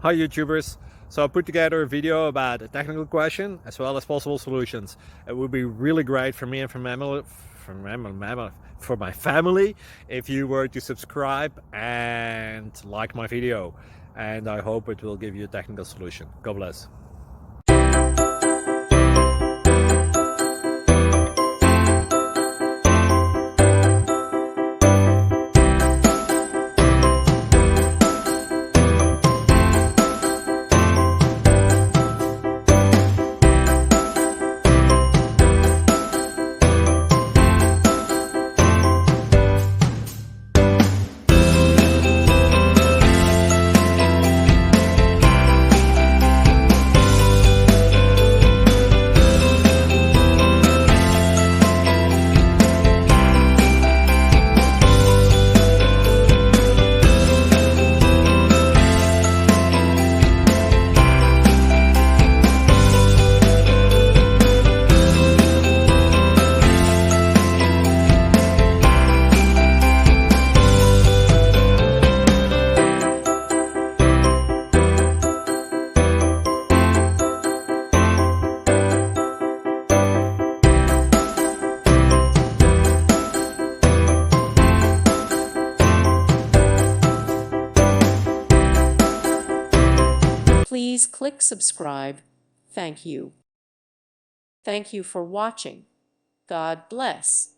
Hi YouTubers! So I put together a video about a technical question as well as possible solutions. It would be really great for me and for my family if you were to subscribe and like my video, and I hope it will give you a technical solution. God bless. Please click subscribe. Thank you. Thank you for watching. God bless.